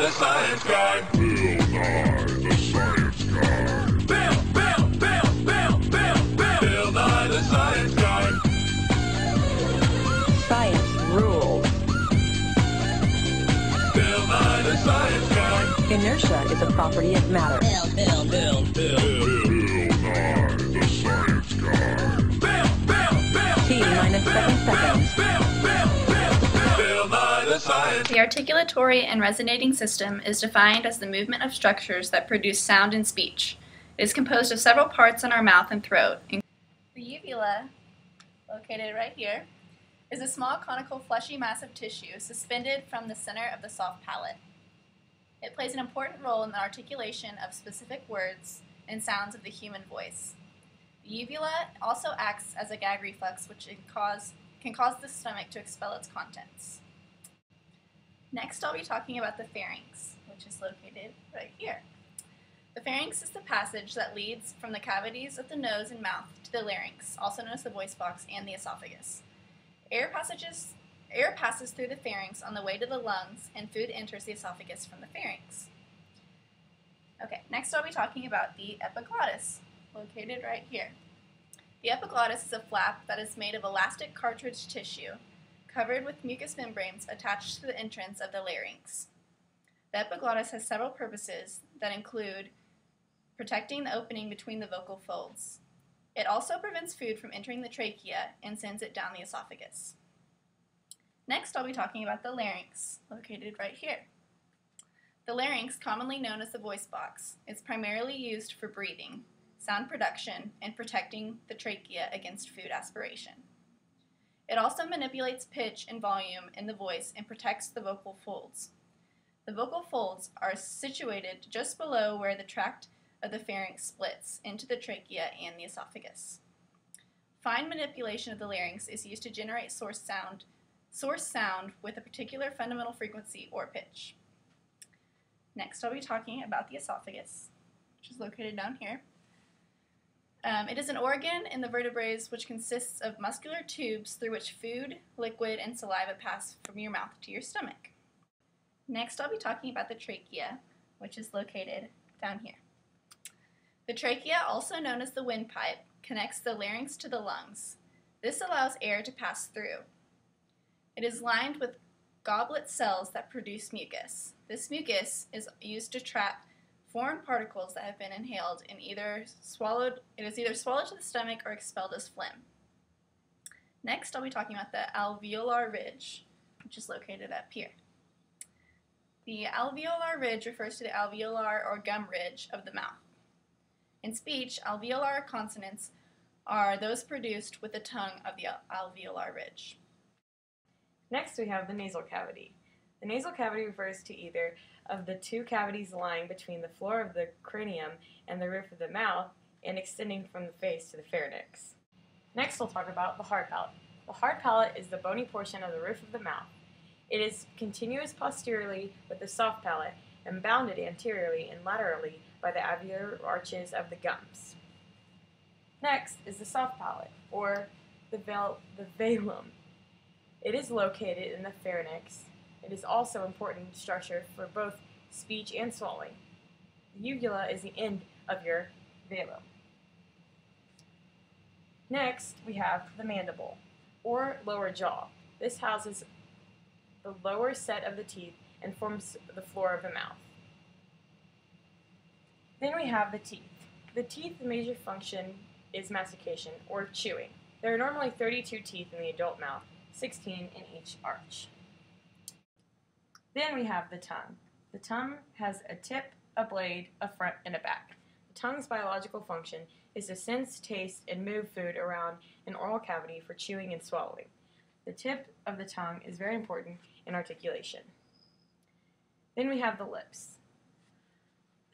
the Science Guy. Bill Nye, the Science Guy. Bill Nye, the Science Guy. Science rules. Bill Nye, the Science Guy. Inertia is a property of matter. Bill Nye, the Science Guy. T minus 7 seconds. Bill Nye, the Science. The articulatory and resonating system is defined as the movement of structures that produce sound in speech. It is composed of several parts in our mouth and throat. The uvula, located right here, is a small conical fleshy mass of tissue suspended from the center of the soft palate. It plays an important role in the articulation of specific words and sounds of the human voice. The uvula also acts as a gag reflex, which can cause the stomach to expel its contents. Next, I'll be talking about the pharynx, which is located right here. The pharynx is the passage that leads from the cavities of the nose and mouth to the larynx, also known as the voice box, and the esophagus. Air passes through the pharynx on the way to the lungs, and food enters the esophagus from the pharynx. Okay, next I'll be talking about the epiglottis, located right here. The epiglottis is a flap that is made of elastic cartilage tissue covered with mucous membranes attached to the entrance of the larynx. The epiglottis has several purposes that include protecting the opening between the vocal folds. It also prevents food from entering the trachea and sends it down the esophagus. Next, I'll be talking about the larynx, located right here. The larynx, commonly known as the voice box, is primarily used for breathing, sound production, and protecting the trachea against food aspiration. It also manipulates pitch and volume in the voice and protects the vocal folds. The vocal folds are situated just below where the tract of the pharynx splits into the trachea and the esophagus. Fine manipulation of the larynx is used to generate source sound with a particular fundamental frequency or pitch. Next, I'll be talking about the esophagus, which is located down here. It is an organ in the vertebrae which consists of muscular tubes through which food, liquid, and saliva pass from your mouth to your stomach. Next, I'll be talking about the trachea, which is located down here. The trachea, also known as the windpipe, connects the larynx to the lungs. This allows air to pass through. It is lined with goblet cells that produce mucus. This mucus is used to trap foreign particles that have been inhaled and it is either swallowed to the stomach or expelled as phlegm. Next, I'll be talking about the alveolar ridge, which is located up here. The alveolar ridge refers to the alveolar or gum ridge of the mouth. In speech, alveolar consonants are those produced with the tongue of the alveolar ridge. Next, we have the nasal cavity. The nasal cavity refers to either of the two cavities lying between the floor of the cranium and the roof of the mouth and extending from the face to the pharynx. Next, we'll talk about the hard palate. The hard palate is the bony portion of the roof of the mouth. It is continuous posteriorly with the soft palate and bounded anteriorly and laterally by the alveolar arches of the gums. Next is the soft palate, or the velum. It is located in the pharynx. It is also an important structure for both speech and swallowing. The uvula is the end of your velum. Next, we have the mandible, or lower jaw. This houses the lower set of the teeth and forms the floor of the mouth. Then we have the teeth. The teeth's major function is mastication, or chewing. There are normally 32 teeth in the adult mouth, 16 in each arch. Then we have the tongue. The tongue has a tip, a blade, a front, and a back. The tongue's biological function is to sense, taste, and move food around an oral cavity for chewing and swallowing. The tip of the tongue is very important in articulation. Then we have the lips.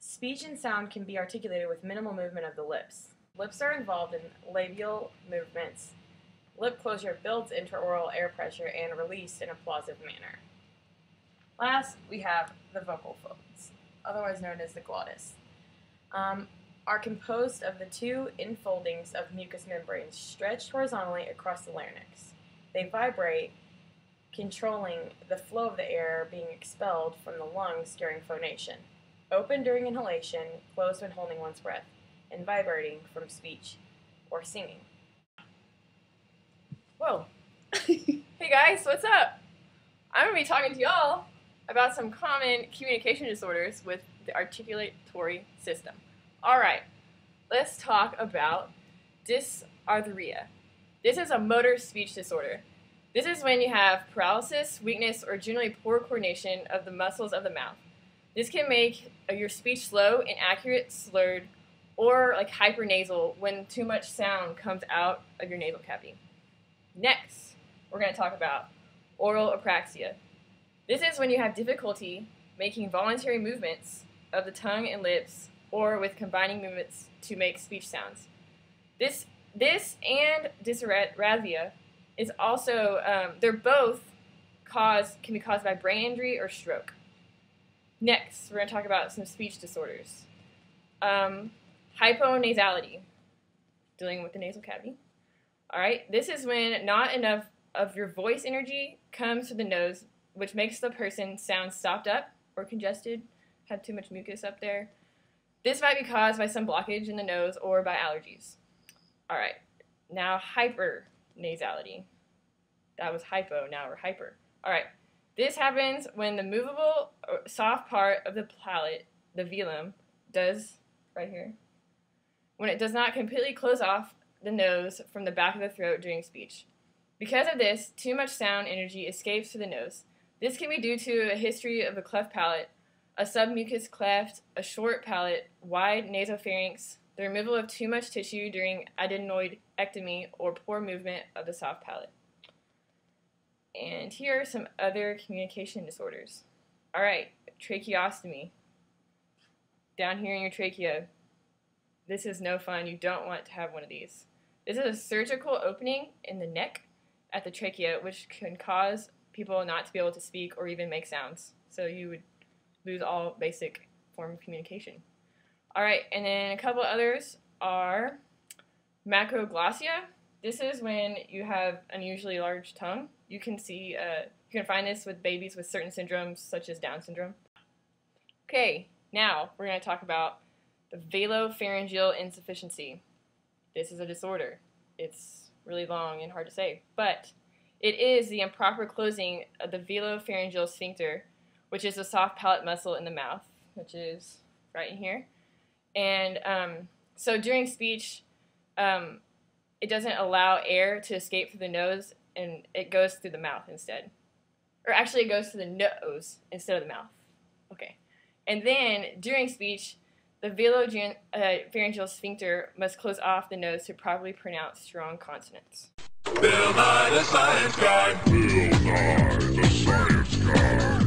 Speech and sound can be articulated with minimal movement of the lips. Lips are involved in labial movements. Lip closure builds intraoral air pressure and release in a plosive manner. Last, we have the vocal folds, otherwise known as the glottis, are composed of the two infoldings of mucous membranes stretched horizontally across the larynx. They vibrate, controlling the flow of the air being expelled from the lungs during phonation. Open during inhalation, closed when holding one's breath, and vibrating from speech or singing. Whoa. Hey guys, what's up? I'm going to be talking to y'all about some common communication disorders with the articulatory system. Alright, let's talk about dysarthria. This is a motor speech disorder. This is when you have paralysis, weakness, or generally poor coordination of the muscles of the mouth. This can make your speech slow, inaccurate, slurred, or like hypernasal when too much sound comes out of your nasal cavity. Next, we're going to talk about oral apraxia. This is when you have difficulty making voluntary movements of the tongue and lips or with combining movements to make speech sounds. This and dysarthria is also, they're both can be caused by brain injury or stroke. Next, we're going to talk about some speech disorders. Hyponasality, dealing with the nasal cavity. Alright, this is when not enough of your voice energy comes to the nose, which makes the person sound stopped up or congested, have too much mucus up there. This might be caused by some blockage in the nose or by allergies. Alright, now hypernasality. That was hypo, now we're hyper. Alright, this happens when the movable or soft part of the palate, the velum, does, right here, when it does not completely close off the nose from the back of the throat during speech. Because of this, too much sound energy escapes to the nose. This can be due to a history of a cleft palate, a submucous cleft, a short palate, wide nasopharynx, the removal of too much tissue during adenoidectomy, or poor movement of the soft palate. And here are some other communication disorders. Alright, tracheostomy. Down here in your trachea. This is no fun. You don't want to have one of these. This is a surgical opening in the neck at the trachea, which can cause people not to be able to speak or even make sounds. So you would lose all basic form of communication. Alright, and then a couple others are macroglossia. This is when you have unusually large tongue. You can find this with babies with certain syndromes, such as Down syndrome. Okay, now we're going to talk about the velopharyngeal insufficiency. This is a disorder. It's really long and hard to say, but it is the improper closing of the velopharyngeal sphincter, which is the soft palate muscle in the mouth, which is right in here. And so during speech, it doesn't allow air to escape through the nose, and it goes through the mouth instead. Or actually, it goes through the nose instead of the mouth. Okay. And then, during speech, the velopharyngeal sphincter must close off the nose to properly pronounce strong consonants. Bill Nye the Science Guy. Bill Nye the Science Guy.